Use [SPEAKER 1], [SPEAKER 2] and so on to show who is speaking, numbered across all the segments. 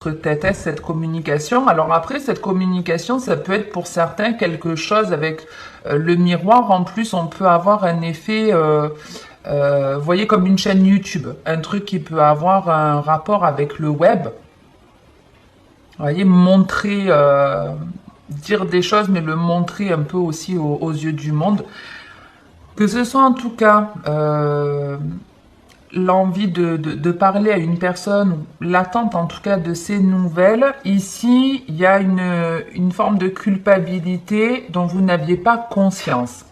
[SPEAKER 1] tête à cette communication. Alors après, cette communication, ça peut être pour certains quelque chose avec le miroir. En plus, on peut avoir un effet, vous voyez, comme une chaîne YouTube, un truc qui peut avoir un rapport avec le web. Vous voyez, montrer, dire des choses, mais le montrer un peu aussi aux yeux du monde. Que ce soit en tout cas l'envie de parler à une personne, l'attente en tout cas de ces nouvelles, ici, il y a une forme de culpabilité dont vous n'aviez pas conscience.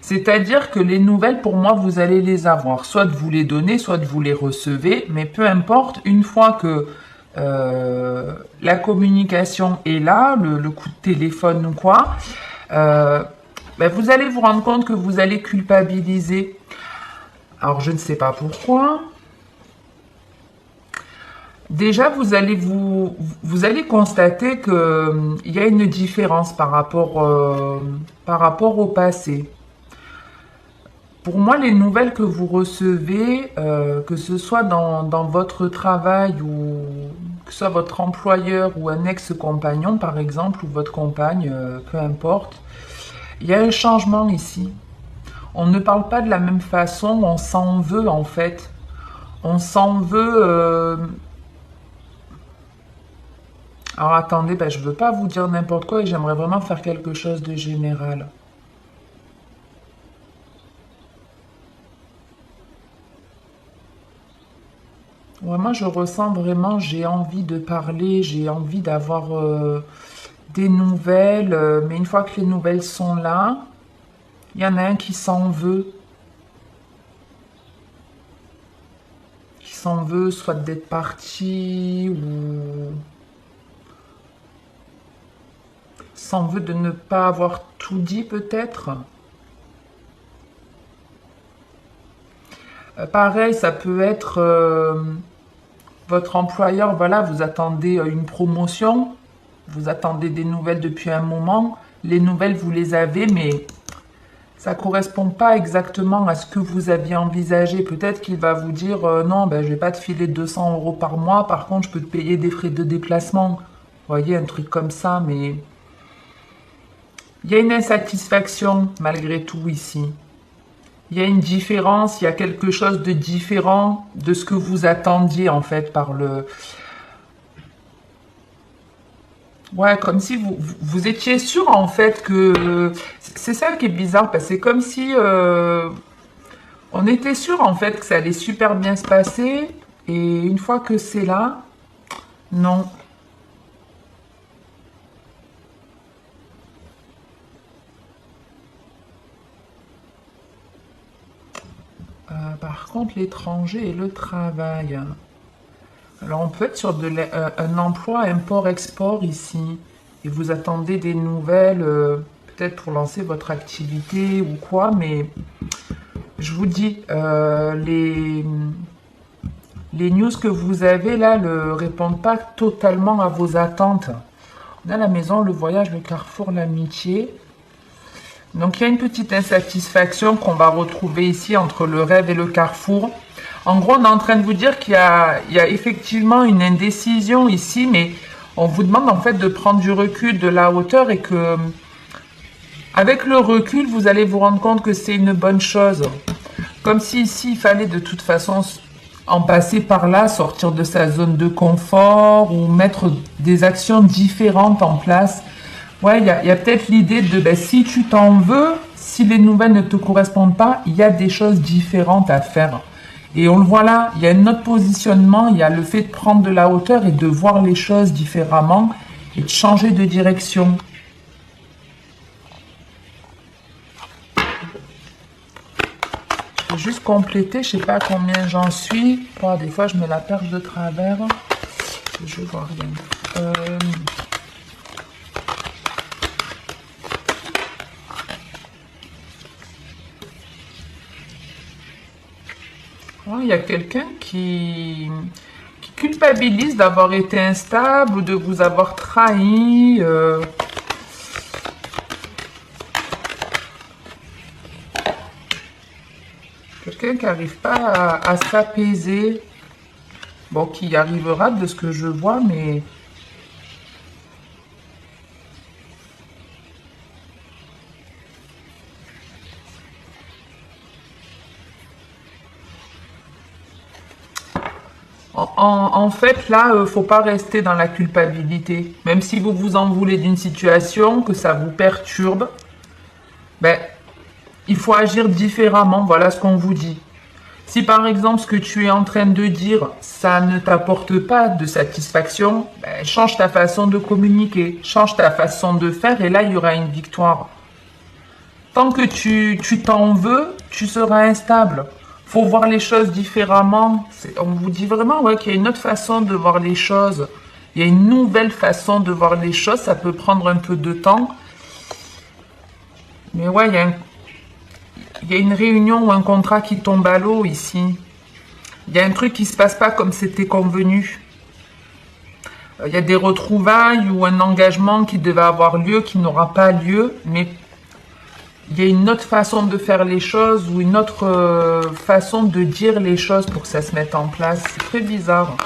[SPEAKER 1] C'est-à-dire que les nouvelles, pour moi, vous allez les avoir. Soit vous les donnez, soit vous les recevez, mais peu importe, une fois que la communication est là, le coup de téléphone ou quoi, ben vous allez vous rendre compte que vous allez culpabiliser. Alors, je ne sais pas pourquoi. Déjà, vous allez constater que il y a une différence par rapport au passé. Pour moi, les nouvelles que vous recevez, que ce soit dans votre travail ou que ce soit votre employeur ou un ex-compagnon, par exemple, ou votre compagne, peu importe, il y a un changement ici. On ne parle pas de la même façon, on s'en veut en fait. On s'en veut. Alors attendez, ben, je ne veux pas vous dire n'importe quoi et j'aimerais vraiment faire quelque chose de général. Ouais, moi, je ressens vraiment, j'ai envie de parler, j'ai envie d'avoir des nouvelles, mais une fois que les nouvelles sont là, il y en a un qui s'en veut soit d'être parti ou s'en veut de ne pas avoir tout dit peut-être. Pareil, ça peut être votre employeur, voilà, vous attendez une promotion, vous attendez des nouvelles depuis un moment, les nouvelles vous les avez, mais ça correspond pas exactement à ce que vous aviez envisagé. Peut-être qu'il va vous dire non, ben, je vais pas te filer 200 € par mois, par contre, je peux te payer des frais de déplacement. Vous voyez, un truc comme ça, mais il y a une insatisfaction malgré tout ici. Il y a une différence, il y a quelque chose de différent de ce que vous attendiez en fait par le... Ouais, comme si vous étiez sûr en fait que... C'est ça qui est bizarre, parce que c'est comme si on était sûr en fait que ça allait super bien se passer, et une fois que c'est là, non. Par contre, l'étranger et le travail. Alors, on peut être sur un emploi import-export ici, et vous attendez des nouvelles, peut-être pour lancer votre activité ou quoi, mais je vous dis, les news que vous avez là ne répondent pas totalement à vos attentes. On a la maison, le voyage, le carrefour, l'amitié. Donc il y a une petite insatisfaction qu'on va retrouver ici entre le rêve et le carrefour. En gros, on est en train de vous dire il y a effectivement une indécision ici, mais on vous demande en fait de prendre du recul, de la hauteur, et que avec le recul, vous allez vous rendre compte que c'est une bonne chose. Comme si ici, il fallait de toute façon en passer par là, sortir de sa zone de confort ou mettre des actions différentes en place. Ouais, il y a peut-être l'idée de ben, si tu t'en veux, si les nouvelles ne te correspondent pas, il y a des choses différentes à faire. Et on le voit là, il y a un autre positionnement, il y a le fait de prendre de la hauteur et de voir les choses différemment et de changer de direction. Je vais juste compléter, je sais pas combien j'en suis. Oh, des fois, je mets la perche de travers. Je vois rien. Ouais, il y a quelqu'un qui culpabilise d'avoir été instable ou de vous avoir trahi. Quelqu'un qui n'arrive pas à s'apaiser. Bon, qui y arrivera de ce que je vois, mais... En fait, là, faut pas rester dans la culpabilité. Même si vous vous en voulez d'une situation, que ça vous perturbe, ben, il faut agir différemment. Voilà ce qu'on vous dit. Si par exemple, ce que tu es en train de dire, ça ne t'apporte pas de satisfaction, ben, change ta façon de communiquer, change ta façon de faire, et là, il y aura une victoire. Tant que tu t'en veux, tu seras instable. Faut voir les choses différemment. On vous dit vraiment ouais, qu'il y a une autre façon de voir les choses. Il y a une nouvelle façon de voir les choses. Ça peut prendre un peu de temps. Mais ouais, il y a une réunion ou un contrat qui tombe à l'eau ici. Il y a un truc qui se passe pas comme c'était convenu. Il y a des retrouvailles ou un engagement qui devait avoir lieu, qui n'aura pas lieu. Mais il y a une autre façon de faire les choses ou une autre façon de dire les choses pour que ça se mette en place. C'est très bizarre.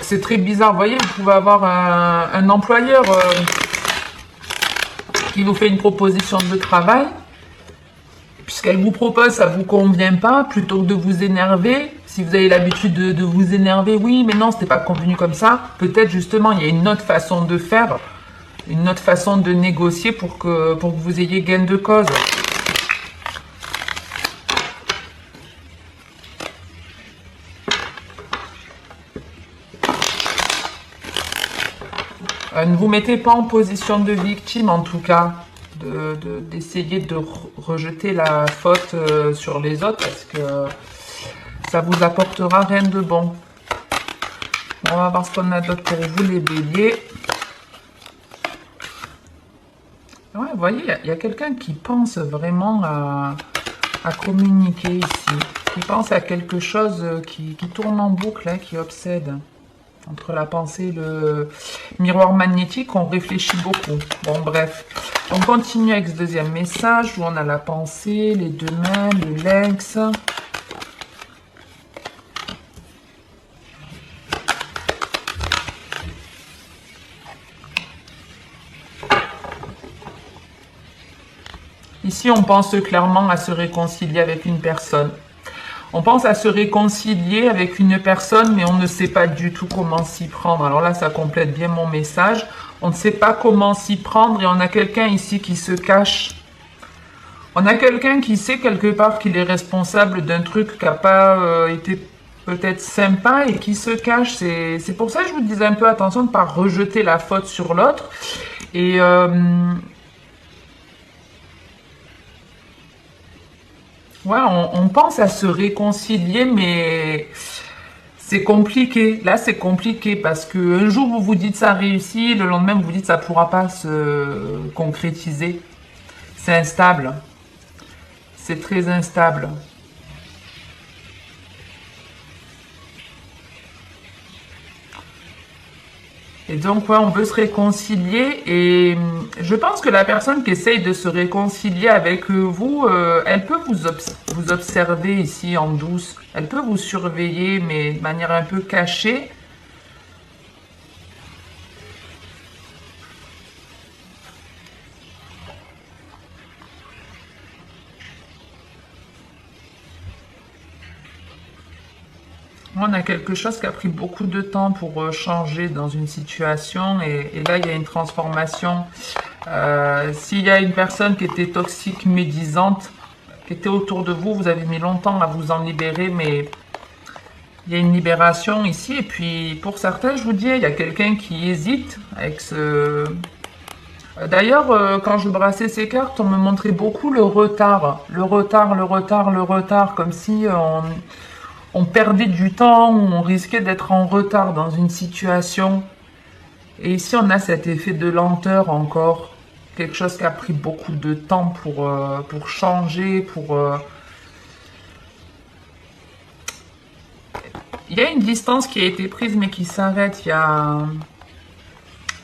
[SPEAKER 1] C'est très bizarre. Vous voyez, vous pouvez avoir un employeur qui vous fait une proposition de travail. Puisqu'elle vous propose, ça ne vous convient pas, plutôt que de vous énerver. Si vous avez l'habitude de vous énerver, oui, mais non, c'était pas convenu comme ça. Peut-être justement, il y a une autre façon de faire. Une autre façon de négocier pour que vous ayez gain de cause. Ne vous mettez pas en position de victime en tout cas. D'essayer de rejeter la faute sur les autres parce que ça vous apportera rien de bon. On va voir ce qu'on a d'autre pour vous les béliers. Ouais, vous voyez, il y a quelqu'un qui pense vraiment à communiquer ici. Qui pense à quelque chose qui tourne en boucle, hein, qui obsède. Entre la pensée et le miroir magnétique, on réfléchit beaucoup. Bon, bref. On continue avec ce deuxième message où on a la pensée, les deux mains, le lynx. Ici, on pense clairement à se réconcilier avec une personne. On pense à se réconcilier avec une personne, mais on ne sait pas du tout comment s'y prendre. Alors là, ça complète bien mon message. On ne sait pas comment s'y prendre et on a quelqu'un ici qui se cache. On a quelqu'un qui sait quelque part qu'il est responsable d'un truc qui n'a pas été peut-être sympa et qui se cache. C'est pour ça que je vous disais un peu attention de ne pas rejeter la faute sur l'autre. Et... ouais, on pense à se réconcilier, mais c'est compliqué. Là, c'est compliqué parce que un jour, vous vous dites ça réussit, le lendemain, vous vous dites ça ne pourra pas se concrétiser. C'est instable. C'est très instable. Et donc, ouais, on veut se réconcilier et je pense que la personne qui essaye de se réconcilier avec vous, elle peut vous observer ici en douce. Elle peut vous surveiller, mais de manière un peu cachée. On a quelque chose qui a pris beaucoup de temps pour changer dans une situation et là il y a une transformation. S'il y a une personne qui était toxique, médisante, qui était autour de vous, vous avez mis longtemps à vous en libérer, mais il y a une libération ici. Et puis pour certains, je vous dis, il y a quelqu'un qui hésite avec ce... D'ailleurs, quand je brassais ces cartes, on me montrait beaucoup le retard. Le retard, le retard, le retard, comme si on perdait du temps ou on risquait d'être en retard dans une situation. Et ici, on a cet effet de lenteur encore. Quelque chose qui a pris beaucoup de temps pour changer, Il y a une distance qui a été prise mais qui s'arrête. Il y a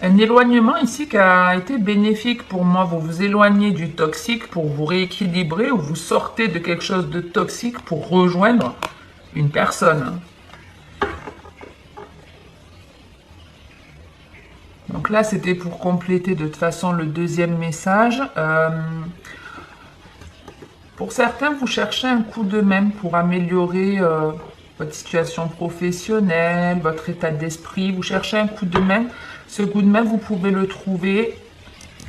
[SPEAKER 1] Un éloignement ici qui a été bénéfique pour moi. Vous vous éloignez du toxique pour vous rééquilibrer ou vous sortez de quelque chose de toxique pour rejoindre une personne. Donc là, c'était pour compléter de toute façon le deuxième message. Pour certains, vous cherchez un coup de main pour améliorer votre situation professionnelle, votre état d'esprit. Vous cherchez un coup de main. Ce coup de main, vous pouvez le trouver.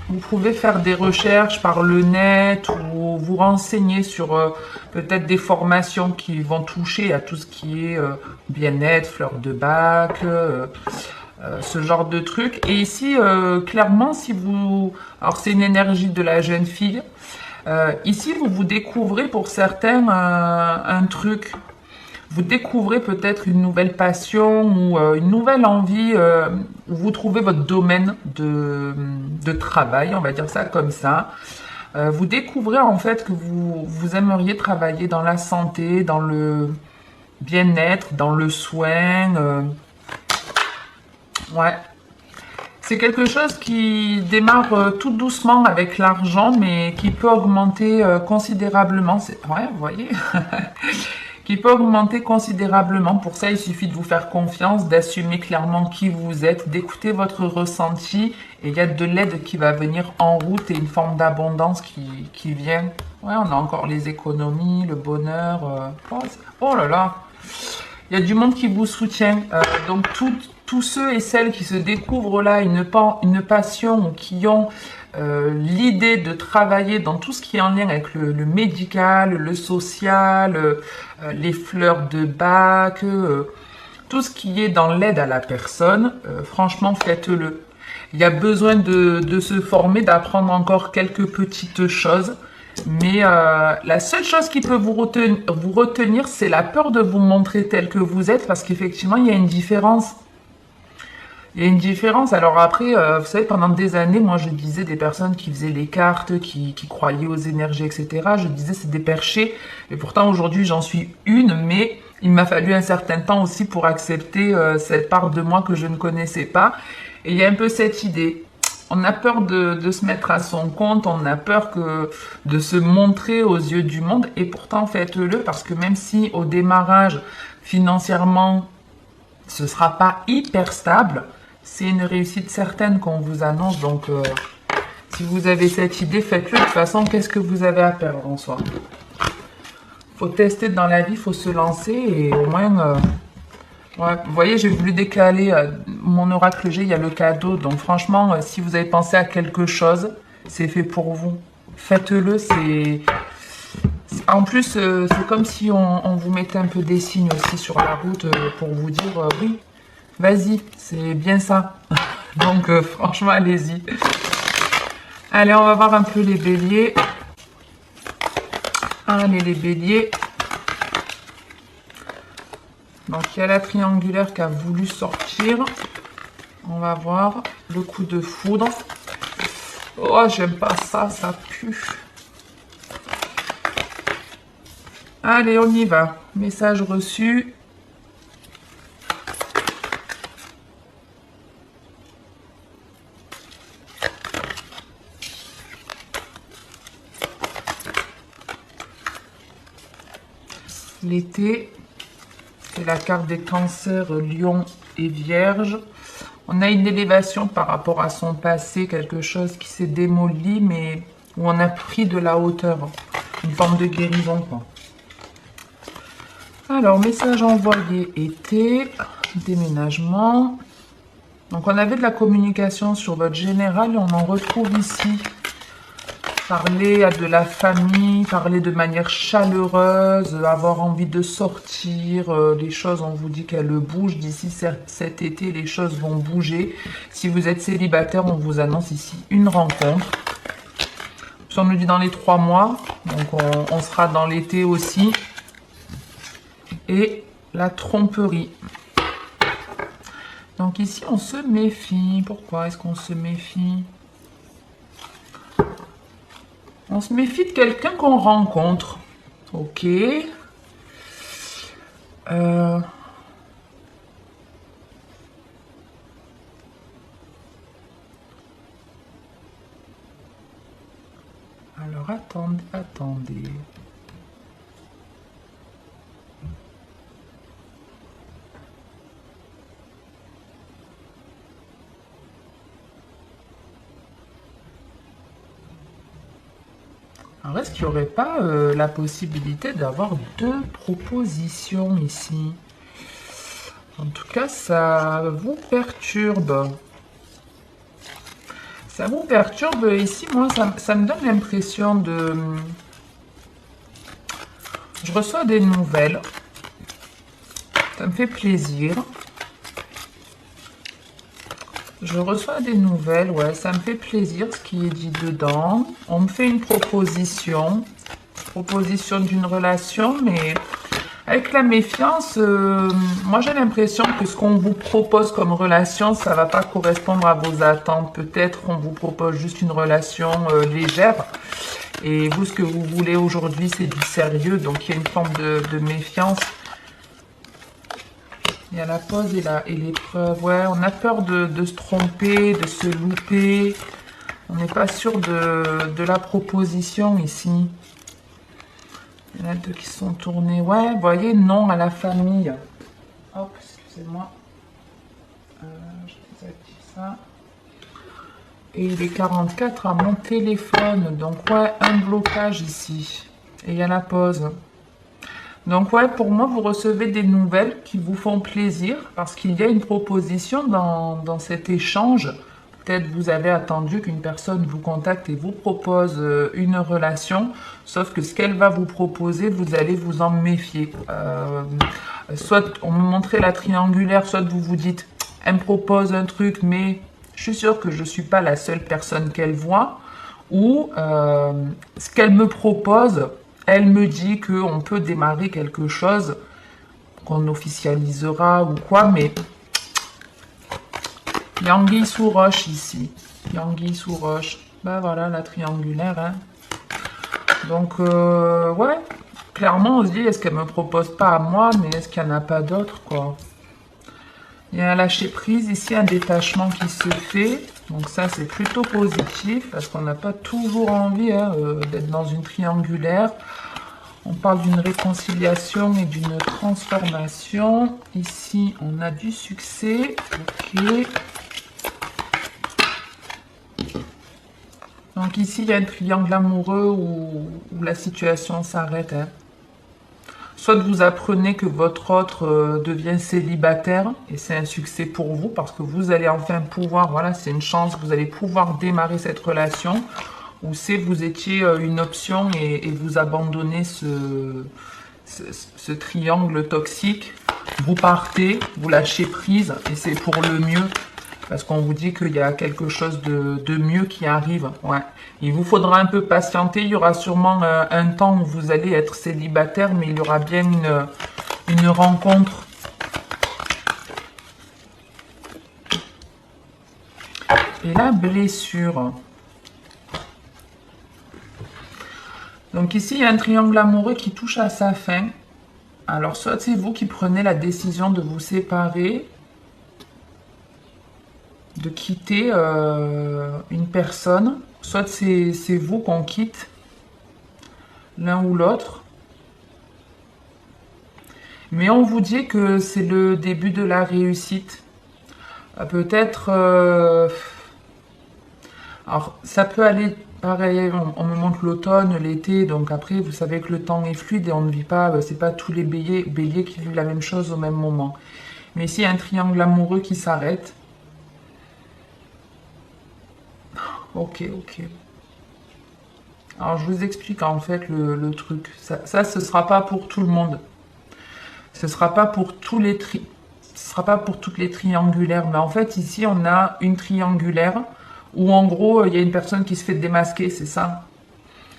[SPEAKER 1] Vous pouvez faire des recherches par le net ou vous renseigner sur peut-être des formations qui vont toucher à tout ce qui est bien-être, fleurs de bac, ce genre de trucs. Et ici, clairement, si vous... Alors, c'est une énergie de la jeune fille. Ici, vous découvrez pour certains un truc. Vous découvrez peut-être une nouvelle passion ou une nouvelle envie où vous trouvez votre domaine de travail, on va dire ça comme ça. Vous découvrez en fait que vous aimeriez travailler dans la santé, dans le bien-être, dans le soin. Ouais. C'est quelque chose qui démarre tout doucement avec l'argent, mais qui peut augmenter considérablement. Ouais, vous voyez qui peut augmenter considérablement. Pour ça, il suffit de vous faire confiance, d'assumer clairement qui vous êtes, d'écouter votre ressenti. Et il y a de l'aide qui va venir en route et une forme d'abondance qui vient. Ouais, on a encore les économies, le bonheur. Oh là là, il y a du monde qui vous soutient. Donc, tous ceux et celles qui se découvrent là une passion ou qui ont l'idée de travailler dans tout ce qui est en lien avec le médical, le social, les fleurs de bac, tout ce qui est dans l'aide à la personne, franchement, faites-le. Il y a besoin de se former, d'apprendre encore quelques petites choses. Mais la seule chose qui peut vous retenir, c'est la peur de vous montrer tel que vous êtes, parce qu'effectivement, il y a une différence. Il y a une différence. Alors après, vous savez, pendant des années, moi, je disais des personnes qui faisaient les cartes, qui croyaient aux énergies, etc. Je disais c'est des perchés. Et pourtant, aujourd'hui, j'en suis une, mais il m'a fallu un certain temps aussi pour accepter cette part de moi que je ne connaissais pas. Et il y a un peu cette idée. On a peur de se mettre à son compte, on a peur de se montrer aux yeux du monde. Et pourtant, faites-le, parce que même si au démarrage, financièrement, ce sera pas hyper stable, c'est une réussite certaine qu'on vous annonce. Donc, si vous avez cette idée, faites-le. De toute façon, qu'est-ce que vous avez à perdre en soi? Faut tester dans la vie, faut se lancer et au moins... ouais, vous voyez, j'ai voulu décaler mon oracle G, il y a le cadeau. Donc franchement, si vous avez pensé à quelque chose, c'est fait pour vous. Faites-le, c'est... En plus, c'est comme si on vous mettait un peu des signes aussi sur la route pour vous dire oui, vas-y, c'est bien ça. Donc franchement, allez-y. Allez, on va voir un peu les béliers. Allez, les béliers. Donc, il y a la triangulaire qui a voulu sortir. On va voir le coup de foudre. Oh, j'aime pas ça, ça pue. Allez, on y va. Message reçu. L'été. C'est la carte des cancers, lion et vierge. On a une élévation par rapport à son passé, quelque chose qui s'est démoli, mais où on a pris de la hauteur. Une forme de guérison, quoi. Alors, message envoyé été, déménagement. Donc, on avait de la communication sur votre général et on en retrouve ici. Parler à de la famille, parler de manière chaleureuse, avoir envie de sortir, les choses, on vous dit qu'elles bougent. D'ici cet été, les choses vont bouger. Si vous êtes célibataire, on vous annonce ici une rencontre. Si on nous dit dans les 3 mois, donc on sera dans l'été aussi. Et la tromperie. Donc ici, on se méfie. Pourquoi est-ce qu'on se méfie ? On se méfie de quelqu'un qu'on rencontre. Ok. Alors, attendez, attendez. Alors, est-ce qu'il n'y aurait pas la possibilité d'avoir deux propositions ici? En tout cas, ça vous perturbe. Ça vous perturbe ici, moi, ça me donne l'impression de... Je reçois des nouvelles. Ça me fait plaisir. Je reçois des nouvelles, ouais, ça me fait plaisir ce qui est dit dedans. On me fait une proposition d'une relation, mais avec la méfiance, moi j'ai l'impression que ce qu'on vous propose comme relation, ça va pas correspondre à vos attentes. Peut-être qu'on vous propose juste une relation légère, et vous, ce que vous voulez aujourd'hui, c'est du sérieux, donc il y a une forme de méfiance. Il y a la pause et l'épreuve. Ouais, on a peur de se tromper, de se louper. On n'est pas sûr de la proposition ici. Il y en a deux qui sont tournés. Ouais, vous voyez, non à la famille. Hop, excusez-moi. Je désactive ça. Et il est 44 à mon téléphone. Donc, ouais, un blocage ici. Et il y a la pause. Donc ouais, pour moi, vous recevez des nouvelles qui vous font plaisir parce qu'il y a une proposition dans cet échange. Peut-être vous avez attendu qu'une personne vous contacte et vous propose une relation, sauf que ce qu'elle va vous proposer, vous allez vous en méfier. Soit on me montrait la triangulaire, soit vous vous dites, elle me propose un truc, mais je suis sûre que je ne suis pas la seule personne qu'elle voit, ou ce qu'elle me propose, elle me dit qu'on peut démarrer quelque chose, qu'on officialisera ou quoi, mais il y a anguille sous roche ici. Il y a anguille sous roche. Ben voilà, la triangulaire. Hein. Donc, ouais, clairement, on se dit, est-ce qu'elle me propose pas à moi, mais est-ce qu'il n'y en a pas d'autres, quoi? Il y a un lâcher prise ici, un détachement qui se fait. Donc ça, c'est plutôt positif, parce qu'on n'a pas toujours envie d'être dans une triangulaire. On parle d'une réconciliation et d'une transformation. Ici, on a du succès. Ok. Donc ici, il y a un triangle amoureux où la situation s'arrête. Hein. Soit vous apprenez que votre autre devient célibataire et c'est un succès pour vous parce que vous allez enfin pouvoir, voilà, c'est une chance, vous allez pouvoir démarrer cette relation. Ou c'est vous étiez une option et vous abandonnez ce triangle toxique. Vous partez, vous lâchez prise et c'est pour le mieux. Parce qu'on vous dit qu'il y a quelque chose de mieux qui arrive. Ouais. Il vous faudra un peu patienter. Il y aura sûrement un temps où vous allez être célibataire, mais il y aura bien une rencontre. Et la blessure. Donc ici, il y a un triangle amoureux qui touche à sa fin. Alors, soit c'est vous qui prenez la décision de vous séparer, de quitter une personne, soit c'est vous qu'on quitte, l'un ou l'autre. Mais on vous dit que c'est le début de la réussite. Peut-être... alors, ça peut aller... Pareil, on me montre l'automne, l'été, donc après, vous savez que le temps est fluide et on ne vit pas, c'est pas tous les béliers qui vivent la même chose au même moment. Mais ici, il y a un triangle amoureux qui s'arrête. Ok. Alors, je vous explique en fait le truc. Ça, ce sera pas pour tout le monde. Ce sera pas pour tous les ce sera pas pour toutes les triangulaires. Mais en fait, ici, on a une triangulaire où en gros, il y a une personne qui se fait démasquer, c'est ça.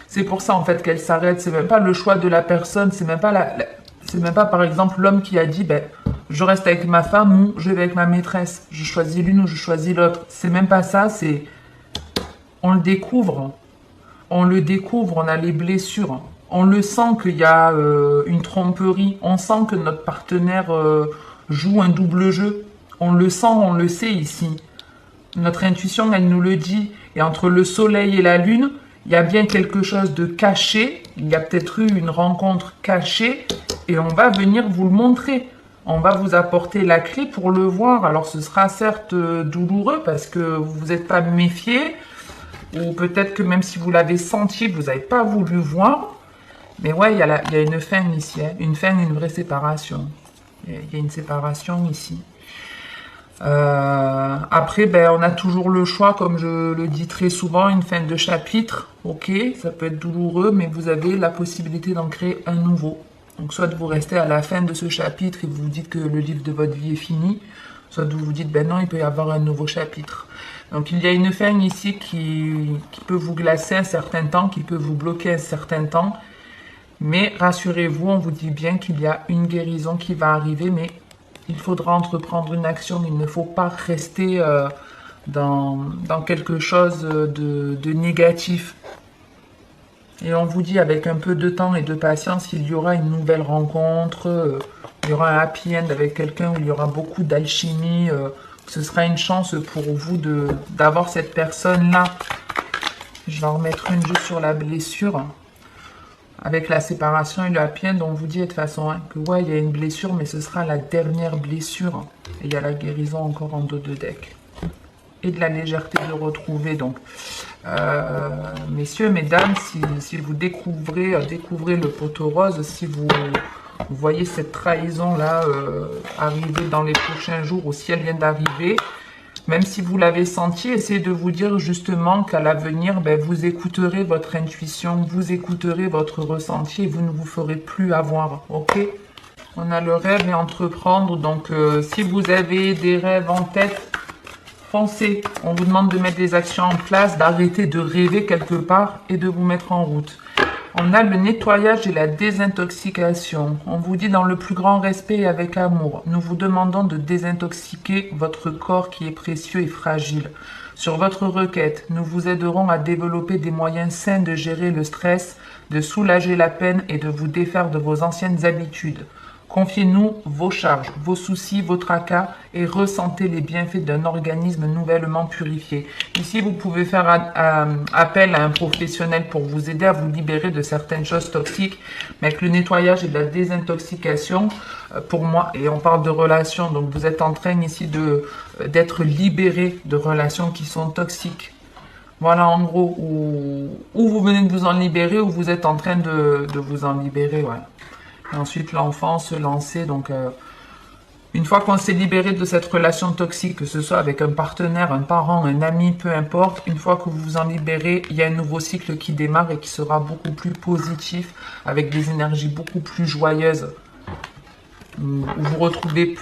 [SPEAKER 1] C'est pour ça en fait qu'elle s'arrête. C'est même pas le choix de la personne. C'est même pas c'est même pas par exemple l'homme qui a dit, ben, je reste avec ma femme ou je vais avec ma maîtresse. Je choisis l'une ou je choisis l'autre. C'est même pas ça. C'est on le découvre. On le découvre. On a les blessures. On le sent qu'il y a une tromperie. On sent que notre partenaire joue un double jeu. On le sent, on le sait ici. Notre intuition, elle nous le dit. Et entre le soleil et la lune, il y a bien quelque chose de caché, il y a peut-être eu une rencontre cachée et on va venir vous le montrer. On va vous apporter la clé pour le voir. Alors ce sera certes douloureux parce que vous vous êtes pas méfié, ou peut-être que même si vous l'avez senti, vous n'avez pas voulu voir. Mais ouais, il y a une fin ici, hein. Une fin, une vraie séparation. Il y a une séparation ici. Après, ben, on a toujours le choix, comme je le dis très souvent, une fin de chapitre. Ok, ça peut être douloureux, mais vous avez la possibilité d'en créer un nouveau. Donc, soit vous restez à la fin de ce chapitre et vous vous dites que le livre de votre vie est fini, soit vous vous dites, ben non, il peut y avoir un nouveau chapitre. Donc, il y a une fin ici qui peut vous glacer un certain temps, qui peut vous bloquer un certain temps. Mais rassurez-vous, on vous dit bien qu'il y a une guérison qui va arriver, mais il faudra entreprendre une action. Il ne faut pas rester dans quelque chose de négatif. Et on vous dit, avec un peu de temps et de patience, il y aura une nouvelle rencontre, il y aura un happy end avec quelqu'un où il y aura beaucoup d'alchimie, ce sera une chance pour vous d'avoir cette personne-là. Je vais en remettre une juste sur la blessure. Avec la séparation et le happy end, on vous dit de toute façon hein, que ouais, il y a une blessure, mais ce sera la dernière blessure. Et il y a la guérison encore en dos de deck. Et de la légèreté de retrouver. Donc, messieurs, mesdames, si vous découvrez le poteau rose, si vous voyez cette trahison-là arriver dans les prochains jours, ou si elle vient d'arriver, même si vous l'avez senti, essayez de vous dire justement qu'à l'avenir, ben, vous écouterez votre intuition, vous écouterez votre ressenti et vous ne vous ferez plus avoir, ok? On a le rêve et entreprendre, donc si vous avez des rêves en tête, foncez. On vous demande de mettre des actions en place, d'arrêter de rêver quelque part et de vous mettre en route. On a le nettoyage et la désintoxication. On vous dit dans le plus grand respect et avec amour, nous vous demandons de désintoxiquer votre corps qui est précieux et fragile. Sur votre requête, nous vous aiderons à développer des moyens sains de gérer le stress, de soulager la peine et de vous défaire de vos anciennes habitudes. Confiez-nous vos charges, vos soucis, vos tracas et ressentez les bienfaits d'un organisme nouvellement purifié. Ici, vous pouvez faire appel à un professionnel pour vous aider à vous libérer de certaines choses toxiques. Mais avec le nettoyage et la désintoxication, pour moi, et on parle de relations, donc vous êtes en train ici d'être libéré de relations qui sont toxiques. Voilà en gros où vous venez de vous en libérer ou vous êtes en train de vous en libérer. Ouais. Et ensuite, l'enfant se lancer. Donc, une fois qu'on s'est libéré de cette relation toxique, que ce soit avec un partenaire, un parent, un ami, peu importe, une fois que vous vous en libérez, il y a un nouveau cycle qui démarre et qui sera beaucoup plus positif, avec des énergies beaucoup plus joyeuses. Où vous retrouvez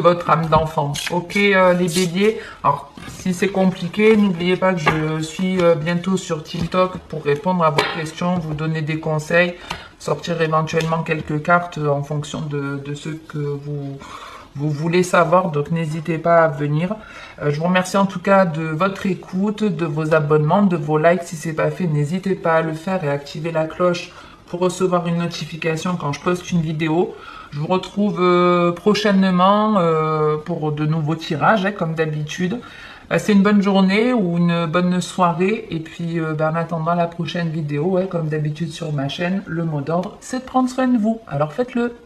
[SPEAKER 1] votre âme d'enfant. Ok, les béliers. Alors, si c'est compliqué, n'oubliez pas que je suis bientôt sur TikTok pour répondre à vos questions, vous donner des conseils, sortir éventuellement quelques cartes en fonction de ce que vous voulez savoir. Donc, n'hésitez pas à venir. Je vous remercie en tout cas de votre écoute, de vos abonnements, de vos likes. Si ce n'est pas fait, n'hésitez pas à le faire et à activer la cloche pour recevoir une notification quand je poste une vidéo. Je vous retrouve prochainement pour de nouveaux tirages, hein, comme d'habitude. C'est une bonne journée ou une bonne soirée. Et puis, en attendant la prochaine vidéo, comme d'habitude sur ma chaîne, le mot d'ordre, c'est de prendre soin de vous. Alors faites-le!